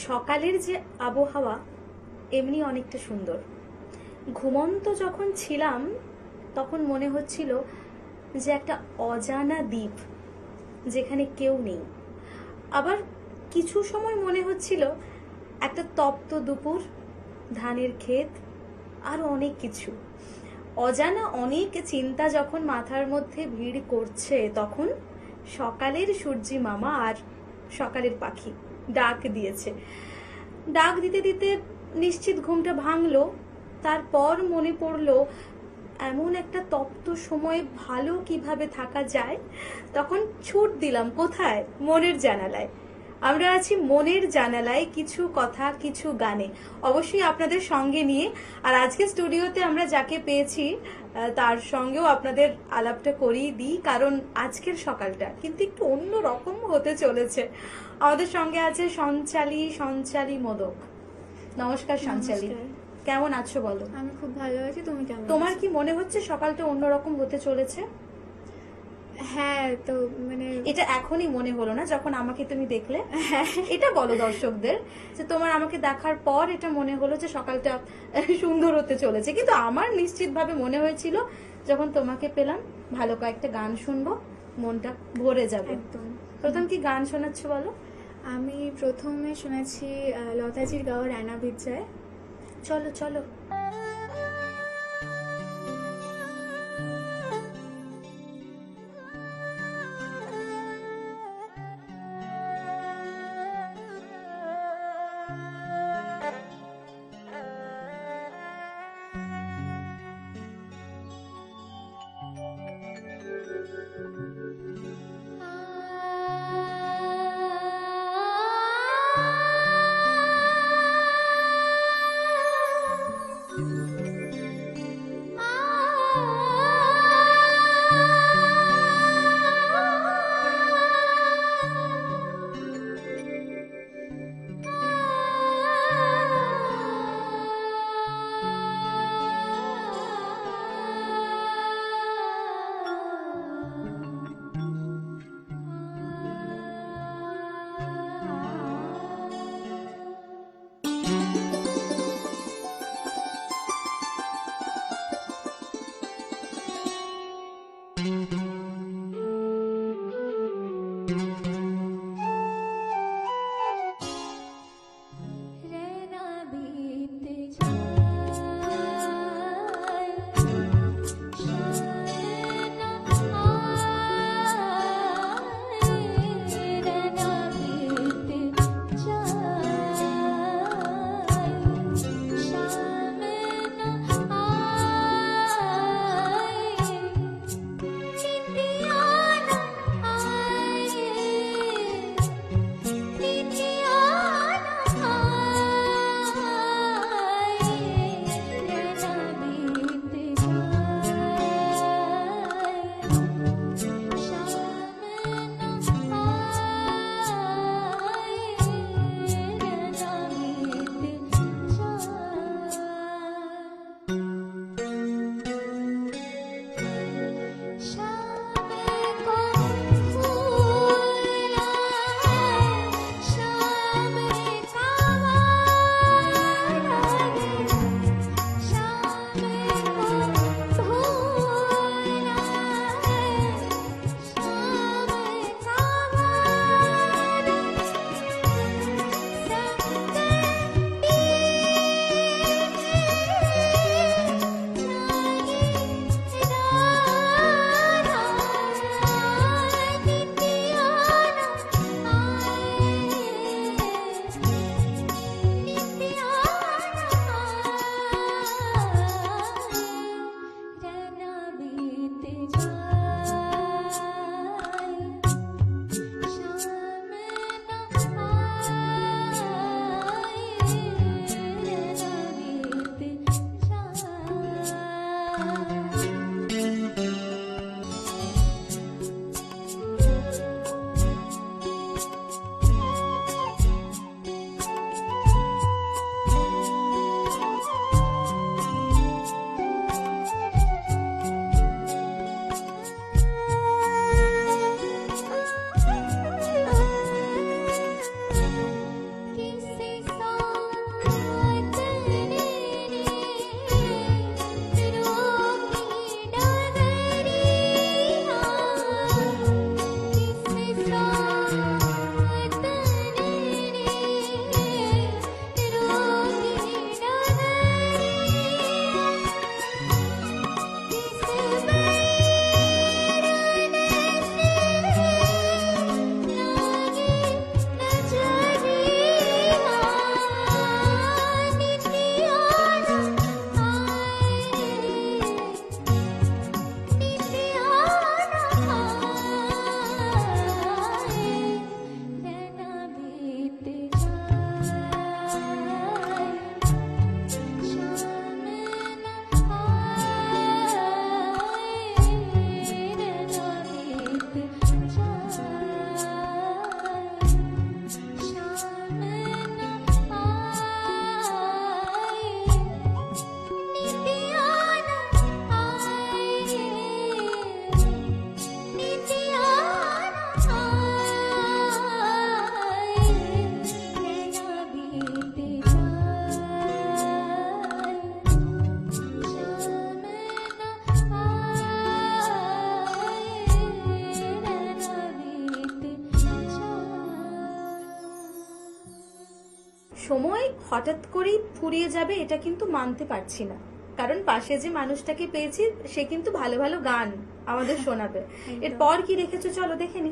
সকালের যে আবহাওয়া এমনি অনেকটা সুন্দর। ঘুমন্ত যখন ছিলাম তখন মনে হচ্ছিল যে একটা অজানা দ্বীপ, যেখানে কেউ নেই। আবার কিছু সময় মনে হচ্ছিল একটা তপ্ত দুপুর, ধানের ক্ষেত, আর অনেক কিছু অজানা। অনেক চিন্তা যখন মাথার মধ্যে ভিড় করছে, তখন সকালের সূর্যি মামা আর সকালের পাখি ডাক দিয়েছে। ডাক দিতে দিতে নিশ্চিত ঘুমটা ভাঙলো। তারপর মনে পড়লো এমন একটা তপ্ত সময়ে ভালো কিভাবে থাকা যায়। তখন ছুট দিলাম কোথায়? মনের জানালায়। আমরা আছি মনের জানালায়, কিছু কথা কিছু গানে, অবশ্যই আপনাদের সঙ্গে নিয়ে। আর আজকে স্টুডিওতে আমরা যাকে পেয়েছি তার সঙ্গেও আপনাদের আলাপটা করিয়ে দিই, কারণ আজকের সকালটা কিন্তু একটু অন্য রকম হতে চলেছে। আমাদের সঙ্গে আছে সঞ্চালী মোদক। নমস্কার সঞ্চালী, নমস্কার। কেমন আছো বলো? আমি খুব ভালো আছি, তুমি কেমন তোমার আছো? কি মনে হচ্ছে সকালটা অন্যরকম হতে চলেছে? হ্যাঁ, তো মানে এটা এখনই মনে হলো না যখন আমাকে তুমি দেখলে? এটা বলো দর্শকদের যে তোমার আমাকে দেখার পর এটা মনে হলো যে সকালটা সুন্দর হতে চলেছে। কিন্তু আমার নিশ্চিতভাবে মনে হয়েছিল যখন তোমাকে পেলাম ভালো কয়েকটা গান শুনবো, মনটা ভরে যাবে। একদম। প্রথম কি গান শোনাচ্ছ বলো? আমি প্রথমে শুনেছি লতাজির গাওয়া রানা বিজয়। চলো চলো। সময় হঠাৎ করেই ফুরিয়ে যাবে এটা কিন্তু মানতে পারছি না, কারণ পাশে যে মানুষটাকে পেয়েছি সে কিন্তু ভালো ভালো গান আমাদের শোনাবে। এরপর কি রেখেছো, চলো দেখে নি।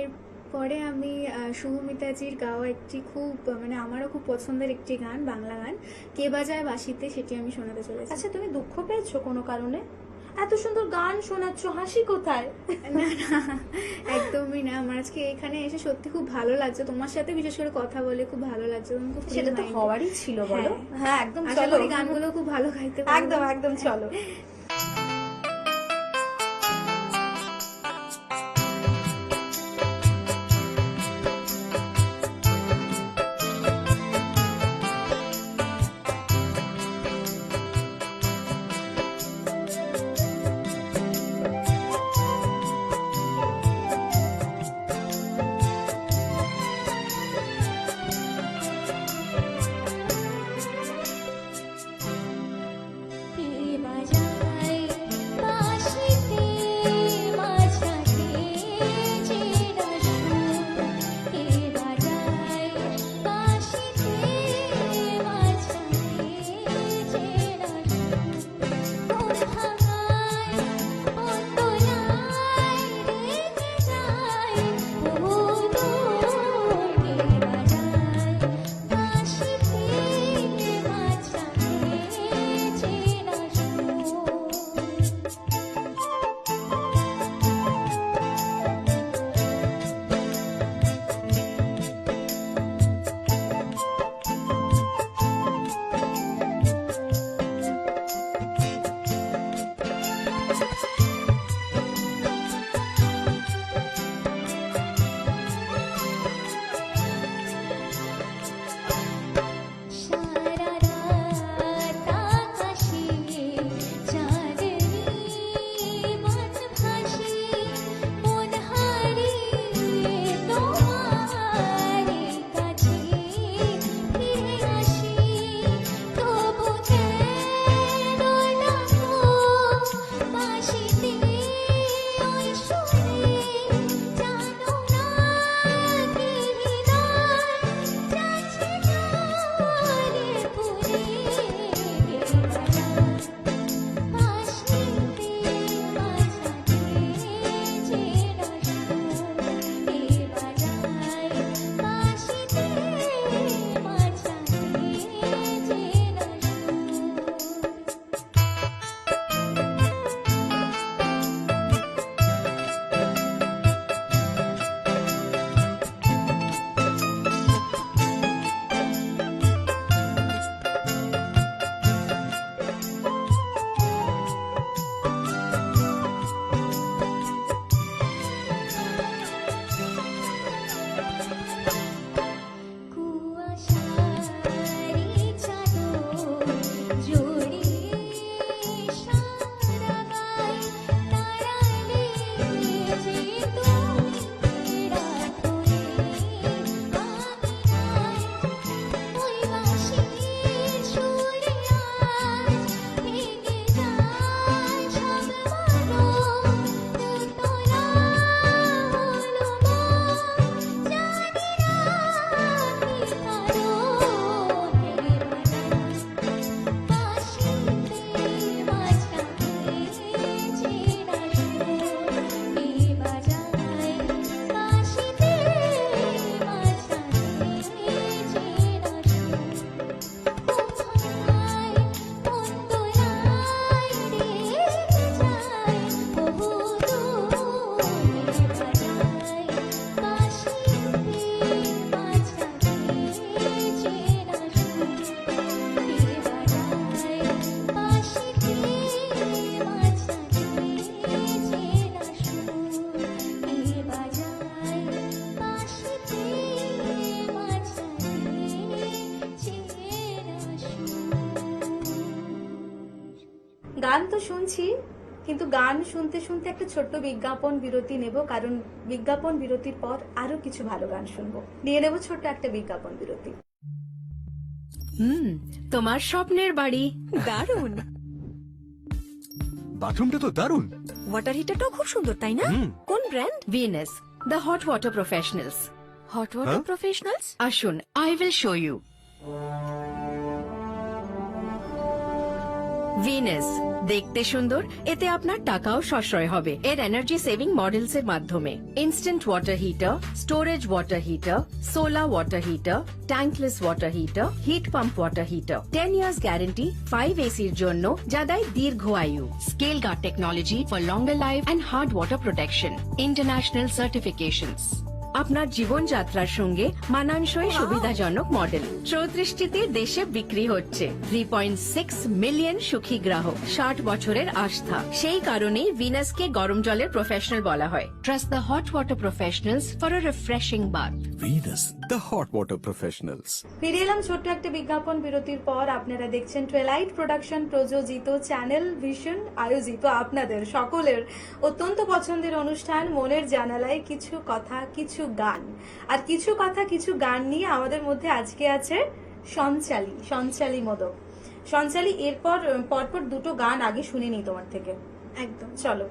এরপরে আমি শুভমিতাজির গাওয়া একটি খুব মানে আমারও খুব পছন্দের একটি গান, বাংলা গান, কে বাজায় বাঁশিতে, সেটি আমি শোনাতে চলেছি। আচ্ছা, তুমি দুঃখ পেয়েছো কোনো কারণে? এত সুন্দর গান শোনাচ্ছ, হাসি কোথায়? না না, একদমই না। আমার আজকে এখানে এসে সত্যি খুব ভালো লাগছে, তোমার সাথে বিশেষ করে কথা বলে খুব ভালো লাগছে। তুমি খুব সেটা তো হওয়ারই ছিল, বলো। হ্যাঁ একদম, আশা চলো করি গানগুলো খুব ভালো গাইতে পারবো। একদম একদম, চলো। গান তো শুনছি, কিন্তু গান শুনতে শুনতে একটা ছোট্ট বিজ্ঞাপন বিরতি নেব, কারণ বিজ্ঞাপন বিরতির পর আরো কিছু ভালো গান শুনবো। নিয়ে নেব ছোট্ট একটা বিজ্ঞাপন বিরতি। তোমার স্বপ্নের বাড়ি দারুণ। বাথরুমটা তো দারুণ। ওয়াটার হিটারটাও খুব সুন্দর, তাই না? কোন brand? Venus, the hot water professionals. Hot water professionals? আসুন, I will show you. Venus দেখতে সুন্দর, এতে আপনার টাকাও সাশ্রয় হবে। এর এনার্জি সেভিং মডেলস এর মাধ্যমে instant water heater, storage water heater, solar water heater, tankless water heater, heat pump water heater, 10 years guarantee, 5 এসির জন্য যা দেয় দীর্ঘ আয়ু। Scale guard technology for longer life and hard water protection, international certifications. আপনার জীবনযাত্রার সঙ্গে মানানসই সুবিধাজনক মডেল। 34টি দেশে বিক্রি হচ্ছে। 3.6 মিলিয়ন সুখী গ্রাহক, 60 বছরের আস্থা। সেই কারণেই ভিনাসকে গরম জলের প্রফেশনাল বলা হয়। Trust the hot water professionals for a refreshing bath. Venus, the hot water professionals. ফিরে এলাম ছোট্ট একটা বিজ্ঞাপন বিরতির পর। আপনারা দেখছেন টুয়েলাইট প্রোডাকশন প্রযোজিত, চ্যানেল ভিশন আয়োজিত, আপনাদের সকলের অত্যন্ত পছন্দের অনুষ্ঠান মনের জানালায় কিছু কথা কিছু গান। আর কিছু কথা কিছু গান নিয়ে আমাদের মধ্যে আজকে আছে সঞ্চালী মোদক। সঞ্চালী, এরপর পরপর দুটো গান আগে শুনে নিই তোমার থেকে। একদম। চলো।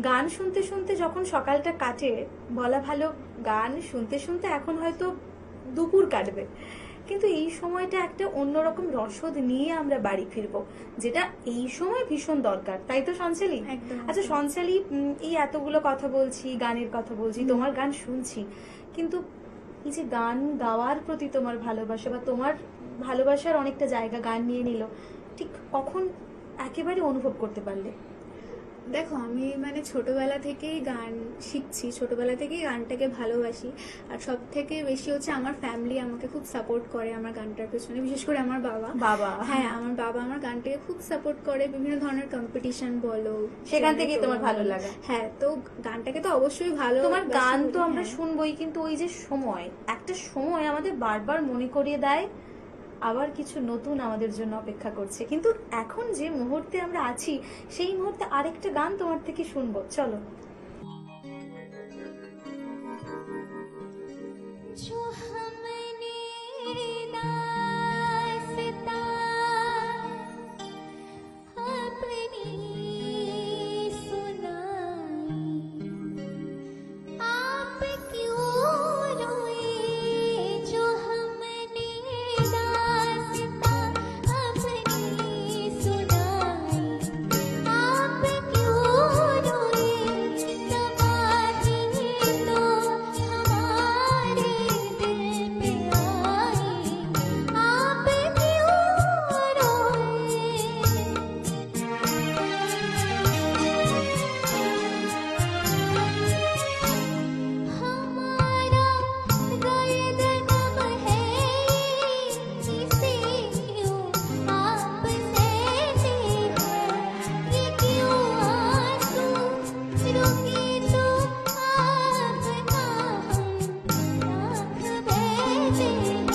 গান শুনতে শুনতে যখন সকালটা কাটে, বলা ভালো গান শুনতে শুনতে এখন হয়তো দুপুর কাটবে, কিন্তু এই সময়টা একটা অন্যরকম রসদ নিয়ে আমরা বাড়ি ফিরবো, যেটা এই সময় ভীষণ দরকার, তাই তো সঞ্চালী? একদম, আচ্ছা একদম। সঞ্চালী, এই এতগুলো কথা বলছি, গানের কথা বলছি, তোমার গান শুনছি, কিন্তু এই যে গান গাওয়ার প্রতি তোমার ভালোবাসা বা তোমার ভালোবাসার অনেকটা জায়গা গান নিয়ে নিল, ঠিক কখন একেবারে অনুভব করতে পারলে? দেখো, আমি মানে ছোটবেলা থেকেই গান শিখছি, ছোটবেলা থেকেই গানটাকে ভালোবাসি। আর সব থেকে বেশি হচ্ছে আমার ফ্যামিলি আমাকে খুব সাপোর্ট করে আমার গানটার পেছনে, বিশেষ করে আমার বাবা। বাবা, হ্যাঁ, আমার বাবা আমার গানটাকে খুব সাপোর্ট করে, বিভিন্ন ধরনের কম্পিটিশন বলো, সেখান গানের থেকেই তোমার program ভালো বলো। লাগা। হ্যাঁ, তো গানটাকে তো অবশ্যই ভালো তোমার গান তো বাসি, আমরা হ্যাঁ। শুনবোই, কিন্তু ওই যে সময়, একটা সময় আমাদের বারবার মনে করিয়ে দেয় আবার কিছু নতুন আমাদের জন্য অপেক্ষা করছে। কিন্তু এখন যে মুহূর্তে আমরা আছি, সেই মুহূর্তে আরেকটা গান তোমার থেকে শুনবো, চলো। जो हमने दास्तां अपनी सुनाई, आप क्यों रोए? जो हमने दास्तां अपनी सुनाई, आप क्यों रोए? तबाही तो हमारे दिल पे आई, आप क्यों रोए? हमारा दर्द गम है, इसे क्यों आप सहते हैं? ये क्यों आंसू रुके तो आपका हम आँख बहते हैं?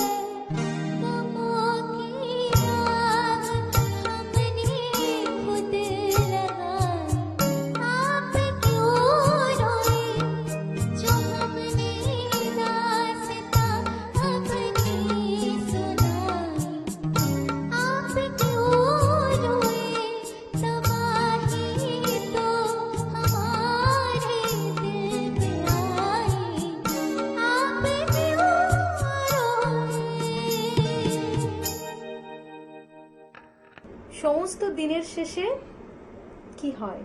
गमों की आग हमने खुद लगाई, आप क्यों रोए? जो हमने दास्तां अपनी सुनाई, आप क्यों रोए? तबाही तो हमारे दिल पे आई, आप क्यों रोए? সমস্ত দিনের শেষে কি হয়,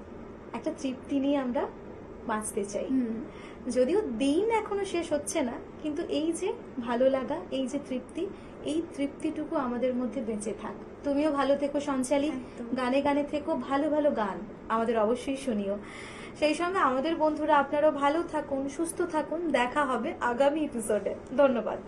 একটা তৃপ্তি নিয়ে আমরা বাঁচতে চাই। হুম। যদিও দিন এখনো শেষ হচ্ছে না, কিন্তু এই যে ভালো লাগা, এই যে তৃপ্তি, এই তৃপ্তিটুকু আমাদের মধ্যে বেঁচে থাক। তুমিও ভালো থেকো সঞ্চালী, একদম। গানে গানে থেকো, ভালো ভালো গান আমাদের অবশ্যই শুনিও। সেই সঙ্গে আমাদের বন্ধুরা আপনারাও ভালো থাকুন, সুস্থ থাকুন। দেখা হবে আগামী এপিসোডে। ধন্যবাদ।